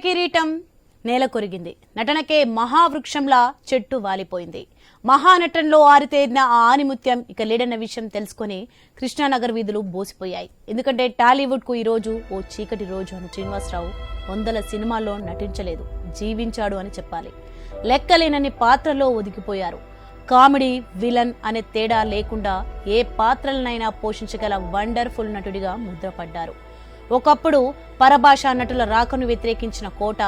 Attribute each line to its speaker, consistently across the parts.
Speaker 1: కిరీటం నేల కొరిగింది. నటనకే మహావృక్షంలా చెట్టు వాలిపోయింది. మహానటనలో ఆరితేరిన ఆ ఆనిముత్యం ఇక లేడన్న విషయం తెలుసుకుని కృష్ణానగర్ వీధులు బోసిపోయాయి. ఎందుకంటే టాలీవుడ్ కు ఈ రోజు ఓ చీకటి రోజు అని శ్రీనివాసరావు వందల సినిమాల్లో నటించలేదు, జీవించాడు అని చెప్పాలి. లెక్కలేనన్ని పాత్రలో ఒదిగిపోయారు. కామెడీ, విలన్ అనే తేడా లేకుండా ఏ పాత్రలనైనా పోషించగల వండర్ఫుల్ నటుడిగా ముద్రపడ్డారు. ఒకప్పుడు పరభాషా నటుల రాకను వ్యతిరేకించిన కోట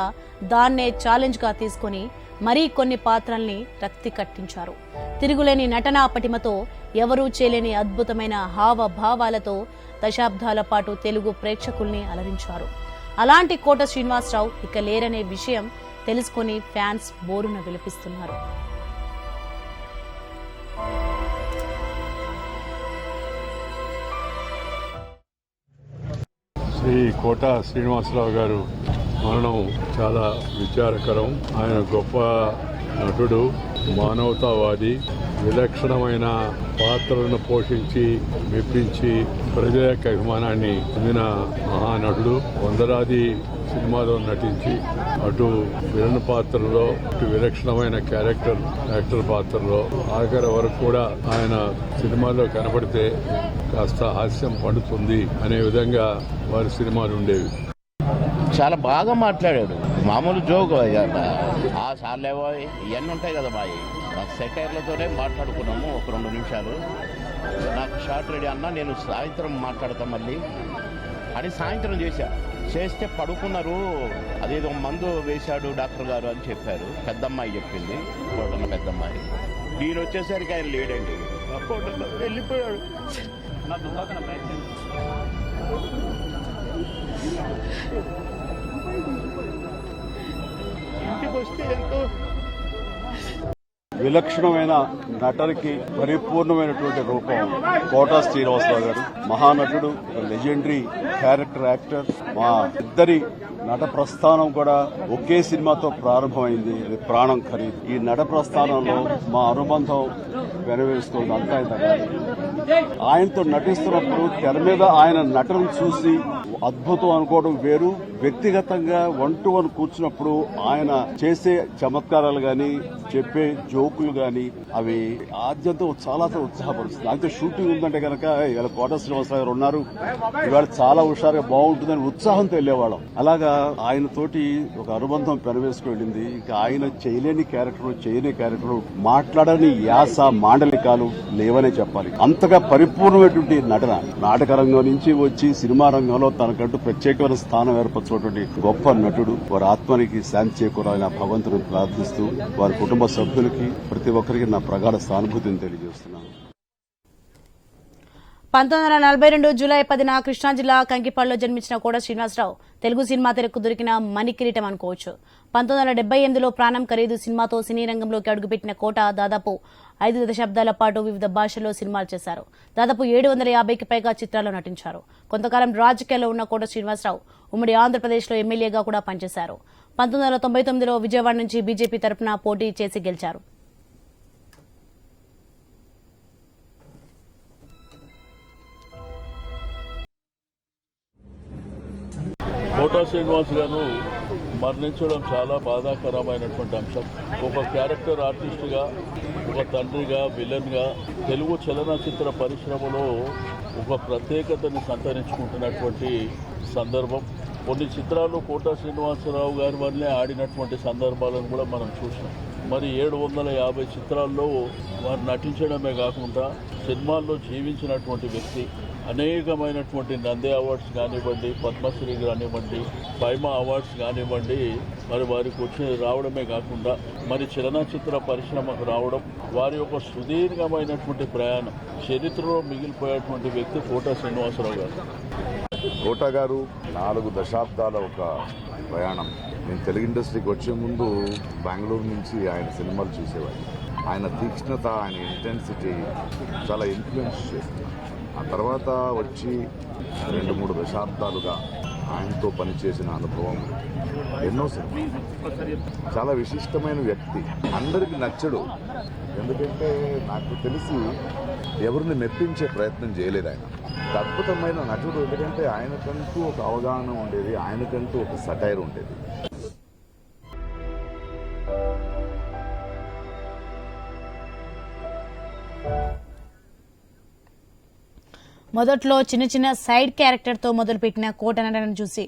Speaker 1: దాన్నే ఛాలెంజ్ గా తీసుకుని మరీ కొన్ని పాత్రల్ని రక్తి కట్టించారు. తిరుగులేని నటనా పటిమతో, ఎవరూ చేయలేని అద్భుతమైన హావభావాలతో దశాబ్దాల పాటు తెలుగు ప్రేక్షకుల్ని అలరించారు. అలాంటి కోట శ్రీనివాసరావు ఇక లేరనే విషయం తెలుసుకుని ఫ్యాన్స్ బోరున విలపిస్తున్నారు.
Speaker 2: శ్రీ కోట శ్రీనివాసరావు గారు మరణం చాలా విచారకరం. ఆయన గొప్ప నటుడు, మానవతావాది, విలక్షణమైన పాత్రలను పోషించి మెప్పించి ప్రజల యొక్క అభిమానాన్ని పొందిన మహానటుడు. వందలాది సినిమాలో నటించి అటు విలన్ పాత్రలో, ఇటు విలక్షణమైన యాక్టర్ పాత్రలో ఆఖరి వరకు కూడా ఆయన సినిమాల్లో కనపడితే కాస్త హాస్యం పండుతుంది అనే విధంగా వారి సినిమాలు ఉండేవి.
Speaker 3: చాలా బాగా మాట్లాడాడు. మామూలు జోక్ ఆ సార్లేవో ఇవన్నీ ఉంటాయి కదా బాయ్, సెటైర్లతోనే మాట్లాడుకున్నాము ఒక 2 నిమిషాలు. నాకు షార్ట్ రెడీ అన్నా, నేను సాయంత్రం మాట్లాడతా మళ్ళీ అని సాయంత్రం చేస్తే పడుకున్నారు. అదేదో మందు వేశాడు డాక్టర్ గారు అని చెప్పారు. పెద్దమ్మాయి చెప్పింది, కోటన్న పెద్దమ్మాయి. నేను వచ్చేసరికి ఆయన లేడండి, కోటన్న వెళ్ళిపోయాడు. ఇంటికి వస్తే ఎంతో
Speaker 4: విలక్షణమైన నటనకి పరిపూర్ణమైనటువంటి రూపం కోట శ్రీనివాసరావు గారు. మహానటుడు, లెజెండరీ క్యారెక్టర్ యాక్టర్. మా ఇద్దరి నట ప్రస్థానం కూడా ఒకే సినిమాతో ప్రారంభమైంది, అది ప్రాణం ఖరీదు. ఈ నట ప్రస్థానంలో మా అనుబంధం వెనవేస్తుంది అంతా ఇంత కాదు. ఆయనతో నటిస్తున్నప్పుడు తెర మీద ఆయన నటనను చూసి అద్భుతం అనుకోవడం వేరు, వ్యక్తిగతంగా 1-to-1 కూర్చున్నప్పుడు ఆయన చేసే చమత్కారాలు గాని, చెప్పే జోకులు గాని అవి ఆద్యంతో చాలా ఉత్సాహపరుస్తుంది. ఆయనతో షూటింగ్ ఉందంటే కనుక ఇవాళ కోట శ్రీనివాసరావు గారు ఉన్నారు, ఇవాళ చాలా హుషారుగా బాగుంటుందని ఉత్సాహంతో వెళ్లేవాళ్ళం. అలాగా ఆయన తోటి ఒక అనుబంధం పెనవేసుకు వెళ్ళింది. ఇక ఆయన చేయలేని క్యారెక్టర్, చేయని క్యారెక్టర్, మాట్లాడని యాస, మాండలికాలు లేవనే చెప్పాలి. అంతగా పరిపూర్ణమైనటువంటి నటన. నాటక రంగం నుంచి వచ్చి సినిమా రంగంలో తనకంటూ ప్రత్యేకమైన స్థానం ఏర్పరచుకున్నటువంటి గొప్ప నటుడు. వారి ఆత్మనికి శాంతి చేకూరాలని భగవంతుని ప్రార్థిస్తూ వారి కుటుంబ సభ్యులకి ప్రతి ఒక్కరికి నా ప్రగాఢ సానుభూతిని తెలియజేస్తున్నాను.
Speaker 1: 1942 జూలై 10న కృష్ణా జిల్లా కంకిపాడులో జన్మించిన కోట శ్రీనివాసరావు తెలుగు సినిమా తెరకు దొరికిన మణికిరీటం అనుకోవచ్చు. 1978లో ప్రాణం ఖరీదు సినిమాతో సినీ రంగంలోకి అడుగుపెట్టిన కోట దాదాపు 5 దశాబ్దాల పాటు వివిధ భాషల్లో సినిమాలు చేశారు. దాదాపు 750కి పైగా చిత్రాల్లో నటించారు. కొంతకాలం రాజకీయాల్లో ఉన్న కోట శ్రీనివాసరావు ఉమ్మడి ఆంధ్రప్రదేశ్లో ఎమ్మెల్యేగా కూడా పనిచేశారు. 1999లో విజయవాడ నుంచి బీజేపీ తరఫున పోటీ చేసి గెలిచారు.
Speaker 5: కోట శ్రీనివాస్ గారు మరణించడం చాలా బాధాకరమైనటువంటి అంశం. ఒక క్యారెక్టర్ ఆర్టిస్టుగా, ఒక తండ్రిగా, విలన్గా తెలుగు చలనచిత్ర పరిశ్రమలో ఒక ప్రత్యేకతని సంతరించుకుంటున్నటువంటి సందర్భం. కొన్ని చిత్రాలు కోట శ్రీనివాసరావు గారి వల్లే ఆడినటువంటి సందర్భాలను కూడా మనం చూసినాం. మరి 750 చిత్రాల్లో వారు నటించడమే కాకుండా సినిమాల్లో జీవించినటువంటి వ్యక్తి. అనేకమైనటువంటి నంది అవార్డ్స్ కానివ్వండి, పద్మశ్రీ కానివ్వండి, పైమా అవార్డ్స్ కానివ్వండి, మరి వారికి వచ్చి రావడమే కాకుండా మరి చలనచిత్ర పరిశ్రమకు రావడం, వారి యొక్క సుదీర్ఘమైనటువంటి ప్రయాణం, చరిత్రలో మిగిలిపోయేటువంటి వ్యక్తి కోట శ్రీనివాసరావు గారు.
Speaker 6: కోట గారు 4 దశాబ్దాల ఒక ప్రయాణం. నేను తెలుగు ఇండస్ట్రీకి వచ్చే ముందు బెంగళూరు నుంచి ఆయన సినిమాలు చూసేవాడిని. ఆయన తీక్ష్ణత, ఆయన ఇంటెన్సిటీ చాలా ఇన్ఫ్లుయెన్స్ చేస్తుంది. ఆ తర్వాత వచ్చి 2-3 దశాబ్దాలుగా ఆయనతో పనిచేసిన అనుభవం ఎన్నో సినిమాలు. చాలా విశిష్టమైన వ్యక్తి. అందరికీ నచ్చడు, ఎందుకంటే నాకు తెలిసి ఎవరిని మెప్పించే ప్రయత్నం చేయలేదు ఆయన. అద్భుతమైన నటుడు, ఎందుకంటే ఆయనకంటూ ఒక అవగాహన ఉండేది, ఆయనకంటూ ఒక సటైర్ ఉండేది.
Speaker 1: మొదట్లో చిన్న చిన్న సైడ్ క్యారెక్టర్తో మొదలుపెట్టిన కోట నటనను చూసి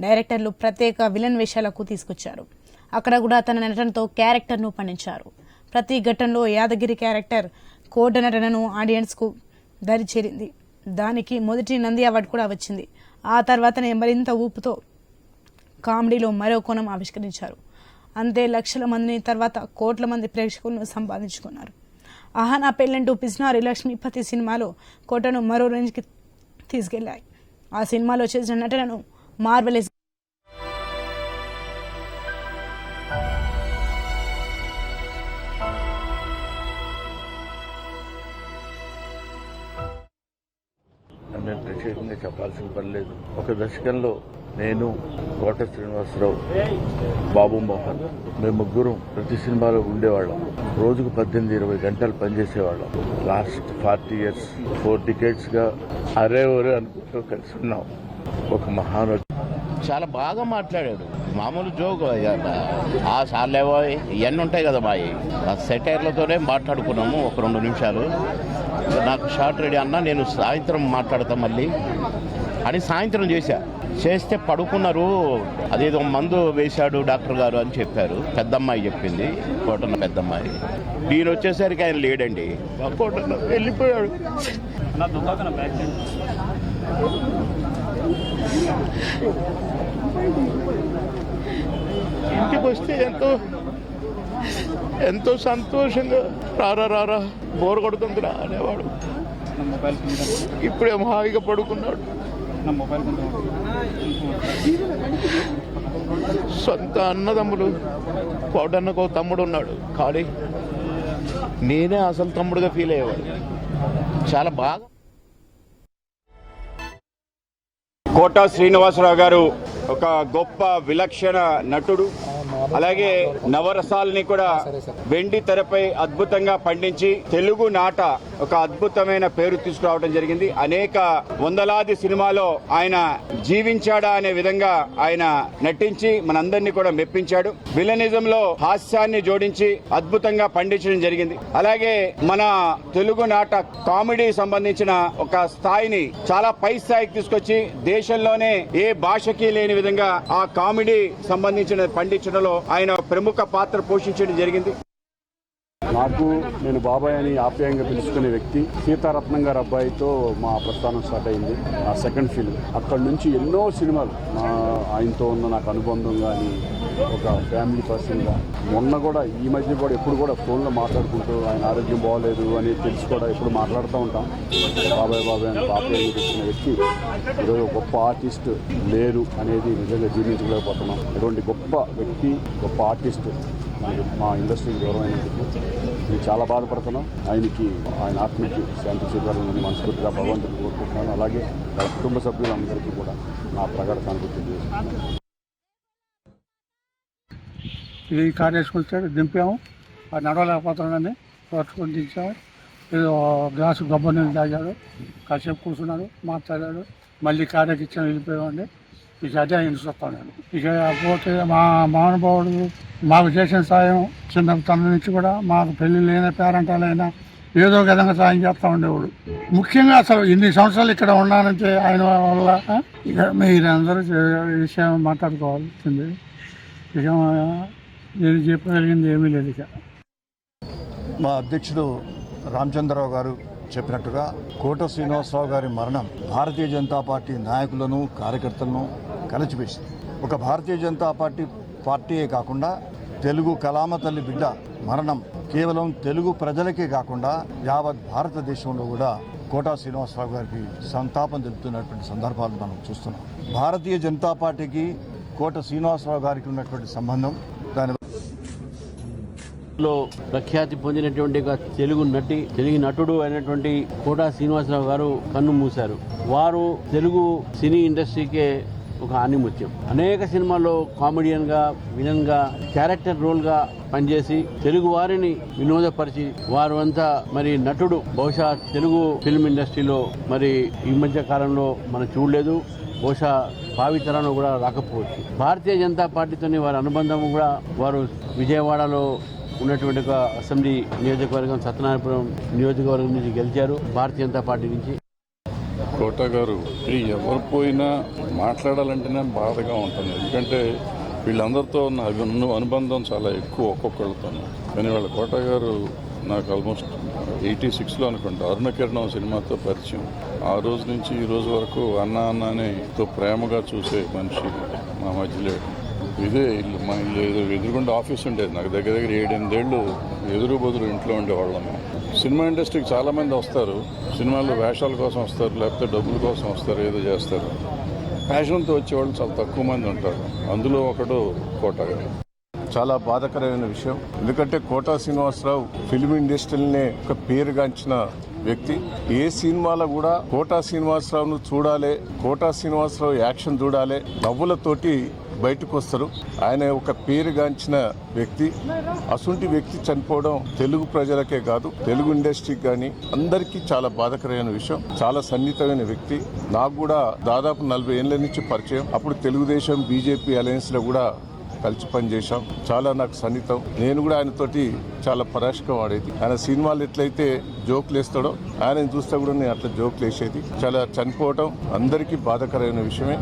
Speaker 1: డైరెక్టర్లు ప్రత్యేక విలన్ వేషాలకు తీసుకొచ్చారు. అక్కడ కూడా తన నటనతో క్యారెక్టర్ను పండించారు. ప్రతి ఘట్టంలో యాదగిరి క్యారెక్టర్ కోట నటనను ఆడియన్స్కు దరి చేరింది. దానికి మొదటి నంది అవార్డు కూడా వచ్చింది. ఆ తర్వాతనే మరింత ఊపుతో కామెడీలో మరో కోణం ఆవిష్కరించారు. అంతే లక్షల మందిని తర్వాత కోట్ల మంది ప్రేక్షకులను సంపాదించుకున్నారు. ఆహా నా పెళ్ళంటూ పిసినారి లక్ష్మీపతి సినిమాలో కోటను మరో రేంజ్కి తీసుకెళ్లాయి. ఆ సినిమాలో చేసిన నటనను మార్వెలెస్
Speaker 3: నేను ప్రత్యేకంగా చెప్పాల్సిన పని లేదు. ఒక దశకంలో నేను, కోట శ్రీనివాసరావు, బాబు మోహన్ మేము ముగ్గురం ప్రతి సినిమాలో ఉండేవాళ్ళం. రోజుకు 18-20 గంటలు పనిచేసేవాళ్ళం. లాస్ట్ 40 years 4 decades గా అరే ఒరే అనుకుంటూ కలిసి ఉన్నాం. ఒక మహానుడు చాలా బాగా మాట్లాడాడు. మామూలు జోక్ ఆ సార్లేవో ఇవన్నీ ఉంటాయి కదా మా సెటైర్లతోనే మాట్లాడుకున్నాము ఒక 2 నిమిషాలు. నాకు షార్ట్ రెడీ అన్నా, నేను సాయంత్రం మాట్లాడతా మళ్ళీ అని సాయంత్రం చేస్తే పడుకున్నారు. అదేదో మందు వేశాడు డాక్టర్ గారు అని చెప్పారు. పెద్దమ్మాయి చెప్పింది, కోటన్న పెద్దమ్మాయి. నేను వచ్చేసరికి ఆయన లేడండి. కోటన్న వెళ్ళిపోయాడు. ఇంటికి వస్తే ఎంతో సంతోషంగా రారా బోరు కొడుతుందిరా అనేవాడు. ఇప్పుడేమో హాయిగా పడుకున్నాడు. సొంత అన్నదమ్ములు, కోటన్నకు తమ్ముడు ఉన్నాడు ఖాళీ. నేనే అసలు తమ్ముడుగా ఫీల్ అయ్యేవాడు. చాలా బాగా
Speaker 7: కోట శ్రీనివాసరావు గారు ఒక గొప్ప విలక్షణ నటుడు. అలాగే నవరసాలని కూడా వెండి తెరపై అద్భుతంగా పండించి తెలుగు నాట ఒక అద్భుతమైన పేరు తీసుకురావడం జరిగింది. అనేక వందలాది సినిమాలో ఆయన జీవించాడా అనే విధంగా ఆయన నటించి మనందరినీ కూడా మెప్పించాడు. విలనిజంలో హాస్యాన్ని జోడించి అద్భుతంగా పండించడం జరిగింది. అలాగే మన తెలుగు నాట కామెడీ సంబంధించిన ఒక స్థాయిని చాలా పై స్థాయికి తీసుకొచ్చి దేశంలోనే ఏ భాషకి లేని విధంగా ఆ కామెడీ సంబంధించిన పండించడంలో ఆయన ప్రముఖ పాత్ర పోషించడం జరిగింది.
Speaker 4: నేను బాబాయ్ అని ఆప్యాయంగా పిలుచుకునే వ్యక్తి. సీతారత్నం గారి అబ్బాయితో మా ప్రస్థానం స్టార్ట్ అయింది. ఆ సెకండ్ ఫిల్మ్. అక్కడి నుంచి ఎన్నో సినిమాలు ఆయనతో ఉన్న నాకు అనుబంధం కానీ, ఒక ఫ్యామిలీ పర్సన్గా. మొన్న కూడా ఈ మధ్య కూడా ఎప్పుడు కూడా ఫోన్లో మాట్లాడుకుంటూ ఆయన ఆరోగ్యం బాగోలేదు అని తెలిసి కూడా ఎప్పుడు మాట్లాడుతూ ఉంటాం. బాబాయ్ అని ఆప్యాయంగా పిలుచుకునే వ్యక్తి ఈరోజు గొప్ప ఆర్టిస్ట్ లేరు అనేది నిజంగా జీర్ణించలేకపోతున్నాం. ఇటువంటి గొప్ప వ్యక్తి, గొప్ప ఆర్టిస్ట్ మా ఇండస్ట్రీకి దూరమైనందుకు నేను చాలా బాధపడుతున్నాం. ఆయన ఆత్మకి శాంతి చేకూరాలని మనస్ఫూర్తిగా భగవంతుని కోరుకుంటున్నాను. అలాగే వాళ్ళ కుటుంబ సభ్యులందరికీ కూడా నా ప్రగాఢ సానుభూతి చేస్తున్నాను.
Speaker 8: ఇది కార్ వేసుకొచ్చాడు, దింపాము. అది నడవలేకపోతున్నాడని పట్టుకొని దించాము. ఏదో గ్లాసు గబ్బర్ నీళ్ళు తాగాడు, కాసేపు కూర్చున్నాడు, మాట్లాడాడు, మళ్ళీ కార్ ఎక్కించాను, వెళ్ళిపోయామండి. ఇక అదే ఆయన చూస్తాను. ఇక పోతే మా మహానుభావుడు మాకు చేసిన సాయం చిన్నతనం నుంచి కూడా మాకు పెళ్లి లేని పేరెంటాలైనా ఏదో విధంగా సాయం చేస్తూ ఉండేవాడు. ముఖ్యంగా అసలు ఇన్ని సంవత్సరాలు ఇక్కడ ఉన్నానంటే ఆయన వల్ల. ఇక మీరందరూ ఈ విషయం మాట్లాడుకోవాల్సింది. ఇక నేను చెప్పగలిగింది ఏమీ లేదు. ఇక
Speaker 9: మా అధ్యక్షుడు రామచంద్రరావు గారు చెప్పినట్టుగా కోట శ్రీనివాసరావు గారి మరణం భారతీయ జనతా పార్టీ నాయకులను, కార్యకర్తలను కలిచివేసింది. ఒక భారతీయ జనతా పార్టీయే కాకుండా తెలుగు కళామ తల్లి బిడ్డ మరణం కేవలం తెలుగు ప్రజలకే కాకుండా యావత్ భారతదేశంలో కూడా కోట శ్రీనివాసరావు గారికి సంతాపం తెలుపుతున్నటువంటి సందర్భాలు మనం చూస్తున్నాం. భారతీయ జనతా పార్టీకి కోట శ్రీనివాసరావు గారికి ఉన్నటువంటి సంబంధం దాని
Speaker 10: లో ప్రఖ్యాతి పొందినటువంటి తెలుగు నటుడు అయినటువంటి కోట శ్రీనివాసరావు గారు కన్ను మూశారు. వారు తెలుగు సినీ ఇండస్ట్రీకే ఒక ఆణిముత్యం. అనేక సినిమాల్లో కామెడియన్ గా, విలన్ గా, క్యారెక్టర్ రోల్ గా పనిచేసి తెలుగు వారిని వినోదపరిచి వారు అంతా మరి నటుడు బహుశా తెలుగు ఫిల్మ్ ఇండస్ట్రీలో మరి ఈ మధ్య కాలంలో మనం చూడలేదు. బహుశా భావితరంలో కూడా రాకపోవచ్చు. భారతీయ జనతా పార్టీతోని వారి అనుబంధం కూడా వారు విజయవాడలో ఉన్నటువంటి ఒక అసెంబ్లీ నియోజకవర్గం సత్యనారాయణపురం నియోజకవర్గం నుంచి గెలిచారు భారతీయ జనతా పార్టీ నుంచి.
Speaker 2: కోట గారు ఎవరు పోయినా మాట్లాడాలంటేనే బాధగా ఉంటుంది. ఎందుకంటే వీళ్ళందరితో నా అనుబంధం చాలా ఎక్కువ ఒక్కొక్కళ్ళతో. కానీ వాళ్ళ కోట గారు నాకు ఆల్మోస్ట్ 86లో అనుకుంటా అరుణకిరణం సినిమాతో పరిచయం. ఆ రోజు నుంచి ఈ రోజు వరకు అన్న అన్ననే ఎంతో ప్రేమగా చూసే మనిషి మా మధ్యలో. ఇదే ఇల్లు, మా ఇల్లు ఎదురుగుండా ఆఫీస్ ఉండేది. నాకు దగ్గర 7-8 ఏళ్ళు ఎదురు బదురు ఇంట్లో ఉండేవాళ్ళము. సినిమా ఇండస్ట్రీకి చాలా మంది వస్తారు, సినిమాల్లో వేషాల కోసం వస్తారు, లేకపోతే డబ్బుల కోసం వస్తారు, ఏదో చేస్తారు. ప్యాషన్తో వచ్చేవాళ్ళు చాలా తక్కువ మంది ఉంటారు. అందులో ఒకడు కోట గారు.
Speaker 4: చాలా బాధాకరమైన విషయం. ఎందుకంటే కోటా శ్రీనివాసరావు ఫిల్మ్ ఇండస్ట్రీనే ఒక పేరుగాంచిన వ్యక్తి. ఏ సినిమాలో కూడా కోటా శ్రీనివాసరావును చూడాలి, కోటా శ్రీనివాసరావు యాక్షన్ చూడాలి, నవ్వులతోటి బయటకు వస్తారు. ఆయన ఒక పేరుగాంచిన వ్యక్తి. అసుంటి వ్యక్తి చనిపోవడం తెలుగు ప్రజలకే కాదు, తెలుగు ఇండస్ట్రీకి కానీ అందరికీ చాలా బాధాకరమైన విషయం. చాలా సన్నిహితమైన వ్యక్తి. నాకు కూడా దాదాపు 40 ఏళ్ల నుంచి పరిచయం. అప్పుడు తెలుగుదేశం బీజేపీ అలయన్స్ లో కూడా కలిసి పనిచేశాం. చాలా నాకు సన్నిహితం. నేను కూడా ఆయనతోటి చాలా పరాశకం ఆడేది. ఆయన సినిమాలు ఎట్లయితే జోకులు వేస్తాడో ఆయన చూస్తే కూడా నేను అట్లా జోకులు వేసేది. చాలా చనిపోవడం అందరికీ బాధాకరమైన విషయమే.